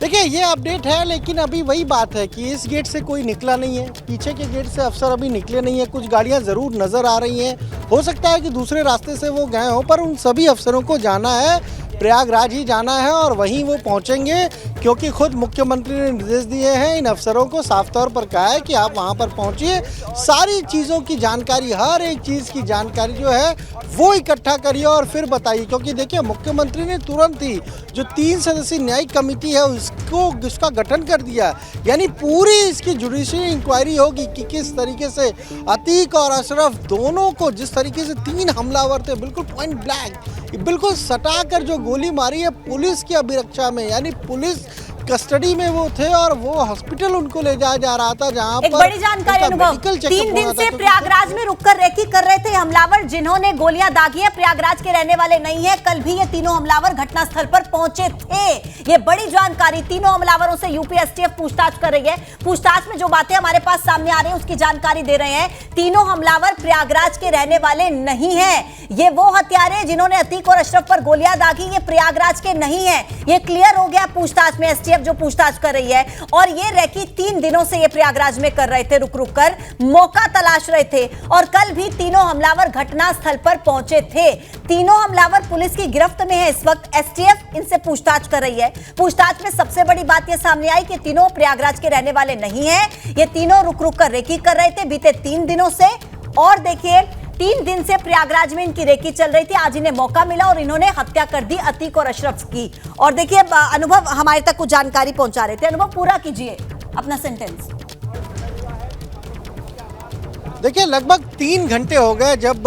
देखिए ये अपडेट है, लेकिन अभी वही बात है कि इस गेट से कोई निकला नहीं है, पीछे के गेट से अफसर अभी निकले नहीं है। कुछ गाड़ियां ज़रूर नज़र आ रही हैं, हो सकता है कि दूसरे रास्ते से वो गए हों, पर उन सभी अफसरों को जाना है, प्रयागराज ही जाना है और वहीं वो पहुंचेंगे, क्योंकि खुद मुख्यमंत्री ने निर्देश दिए हैं इन अफसरों को, साफ तौर पर कहा है कि आप वहां पर पहुंचिए, सारी चीज़ों की जानकारी, हर एक चीज़ की जानकारी जो है वो इकट्ठा करिए और फिर बताइए। क्योंकि देखिए मुख्यमंत्री ने तुरंत ही जो 3 सदस्यीय न्यायिक कमेटी है उसका गठन कर दिया, यानी पूरी इसकी जुडिशियल इंक्वायरी होगी कि किस तरीके से अतीक और अशरफ दोनों को, जिस तरीके से 3 हमलावर थे बिल्कुल पॉइंट ब्लैंक, बिल्कुल सटा कर जो गोली मारी है पुलिस की अभिरक्षा में, यानी पुलिस कस्टडी में वो थे और वो हॉस्पिटल उनको ले जाया जा रहा था, जहां एक बड़ी जानकारी अनुभव, 3 दिन से प्रयागराज में रुककर रेकी कर रहे थे हमलावर जिन्होंने गोलियां दागी है, प्रयागराज के रहने वाले नहीं है। कल भी ये तीनों हमलावर घटनास्थल पर पहुंचे थे। ये बड़ी जानकारी, तीनों हमलावरों से यूपी एसटीएफ पूछताछ कर रही है। पूछताछ में जो बातें हमारे पास सामने आ रही है उसकी जानकारी दे रहे हैं। तीनों हमलावर प्रयागराज के रहने वाले नहीं है। ये वो हत्यारे जिन्होंने अतीक और अशरफ पर गोलियां दागी, ये प्रयागराज के नहीं है। ये क्लियर हो गया पूछताछ में, एसटीएफ जो पूछताछ कर रही है। और ये रेकी 3 दिनों से ये प्रयागराज में कर रहे थे, रुक रुक कर मौका तलाश रहे थे। और कल भी तीनों हमलावर घटनास्थल पर पहुंचे थे। तीनों हमलावर पुलिस की गिरफ्त में है इस वक्त, एसटीएफ इनसे पूछताछ कर रही है। पूछताछ में सबसे बड़ी बात यह सामने आई कि तीनों प्रयागराज के रहने वाले नहीं है। ये तीनों रुक रुक कर रेकी कर रहे थे बीते 3 दिनों से। और देखिए 3 दिन से प्रयागराज में इनकी रेकी चल रही थी, आज इन्हें मौका मिला और इन्होंने हत्या कर दी अतीक और अशरफ की। और देखिए अनुभव हमारे तक कुछ जानकारी पहुंचा रहे थे। अनुभव पूरा कीजिए अपना सेंटेंस। देखिए लगभग 3 घंटे हो गए जब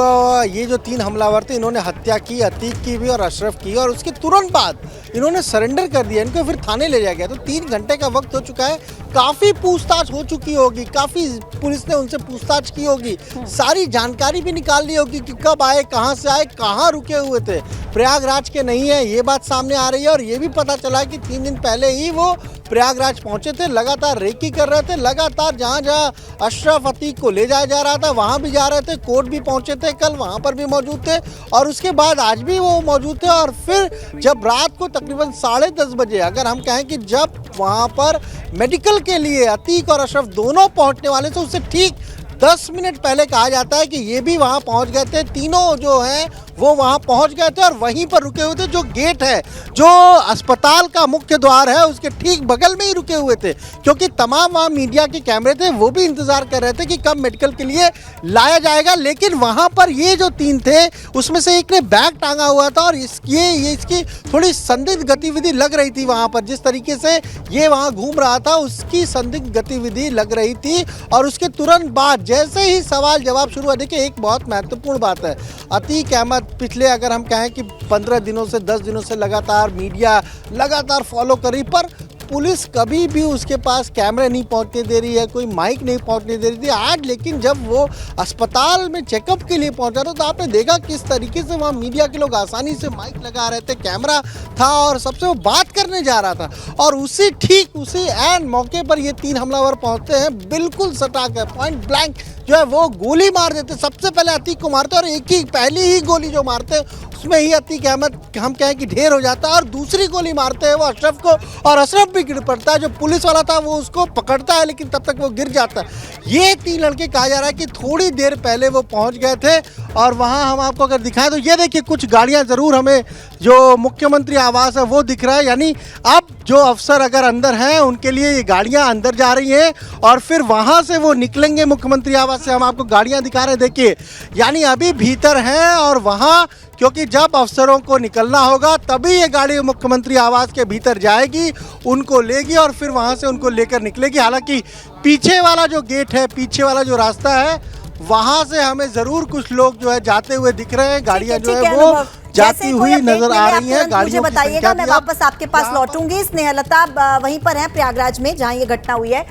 ये जो 3 हमलावर थे इन्होंने हत्या की, अतीक की भी और अशरफ की, और उसके तुरंत बाद इन्होंने सरेंडर कर दिया, इनको फिर थाने ले जाया गया। तो 3 घंटे का वक्त हो चुका है, काफ़ी पूछताछ हो चुकी होगी, काफ़ी पुलिस ने उनसे पूछताछ की होगी, सारी जानकारी भी निकाल ली होगी कि कब आए, कहाँ से आए, कहाँ रुके हुए थे। प्रयागराज के नहीं है ये बात सामने आ रही है। और ये भी पता चला कि 3 दिन पहले ही वो प्रयागराज पहुंचे थे, लगातार रेकी कर रहे थे, लगातार जहां जहां अशरफ अतीक को ले जाया जा रहा था वहां भी जा रहे थे। कोर्ट भी पहुंचे थे कल, वहां पर भी मौजूद थे और उसके बाद आज भी वो मौजूद थे। और फिर जब रात को तकरीबन 10:30 बजे, अगर हम कहें कि जब वहां पर मेडिकल के लिए अतीक और अशरफ दोनों पहुंचने वाले थे, उससे ठीक 10 मिनट पहले कहा जाता है कि ये भी वहां पहुंच गए थे। तीनों जो हैं वो वहां पहुंच गए थे और वहीं पर रुके हुए थे। जो गेट है, जो अस्पताल का मुख्य द्वार है, उसके ठीक बगल में ही रुके हुए थे, क्योंकि तमाम वहां मीडिया के कैमरे थे, वो भी इंतजार कर रहे थे कि कब मेडिकल के लिए लाया जाएगा। लेकिन वहां पर ये जो 3 थे उसमें से एक ने बैग टांगा हुआ था और इसकी थोड़ी संदिग्ध गतिविधि लग रही थी वहां पर, जिस तरीके से ये वहां घूम रहा था उसकी संदिग्ध गतिविधि लग रही थी। और उसके तुरंत बाद जैसे ही सवाल जवाब शुरू हुआ, देखिए एक बहुत महत्वपूर्ण बात है, अतीक अहमद पिछले अगर हम कहें कि 15 दिनों से 10 दिनों से लगातार मीडिया लगातार फॉलो करी, पर पुलिस कभी भी उसके पास कैमरे नहीं पहुंचने दे रही है, कोई माइक नहीं पहुंचने दे रही थी। आज लेकिन जब वो अस्पताल में चेकअप के लिए पहुंचा था तो आपने देखा किस तरीके से वहाँ मीडिया के लोग आसानी से माइक लगा रहे थे, कैमरा था और सबसे वो बात करने जा रहा था। और उसी एंड मौके पर ये 3 हमलावर पहुंचते हैं, बिल्कुल सटा कर पॉइंट ब्लैंक जो है वो गोली मार देते। सबसे पहले अतीक को मारते और पहली ही गोली जो मारते उसमें ही अतीक अहमद हम कहें कि ढेर हो जाता है। और दूसरी गोली मारते हैं वो अशरफ को और अशरफ भी गिर पड़ता है। जो पुलिस वाला था वो उसको पकड़ता है लेकिन तब तक वो गिर जाता है। ये 3 लड़के कहा जा रहा है कि थोड़ी देर पहले वो पहुंच गए थे। और वहां हम आपको अगर दिखाएं तो ये देखिए कुछ गाड़ियां ज़रूर हमें जो मुख्यमंत्री आवास है वो दिख रहा है, यानी अब जो अफसर अगर अंदर हैं उनके लिए ये गाड़ियां अंदर जा रही हैं और फिर वहां से वो निकलेंगे मुख्यमंत्री आवास से। हम आपको गाड़ियां दिखा रहे हैं, देखिए यानी अभी भीतर हैं और वहां, क्योंकि जब अफसरों को निकलना होगा तभी ये गाड़ी मुख्यमंत्री आवास के भीतर जाएगी, उनको लेगी और फिर वहां से उनको लेकर निकलेगी। हालांकि पीछे वाला जो गेट है, पीछे वाला जो रास्ता है, वहां से हमें जरूर कुछ लोग जो है जाते हुए दिख रहे हैं। गाड़ियां जो है वो जाती हुई नजर आ रही है। मुझे बताइएगा, मैं वापस आपके पास लौटूंगी। स्नेहलता वहीं पर है प्रयागराज में जहां ये घटना हुई है।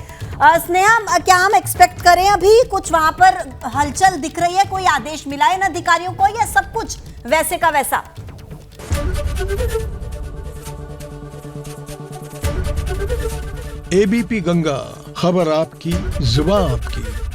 स्नेहा, क्या हम एक्सपेक्ट करें अभी कुछ वहां पर हलचल दिख रही है? कोई आदेश मिला है इन अधिकारियों को या सब कुछ वैसे का वैसा? एबीपी गंगा, खबर आपकी, जुबान आपकी।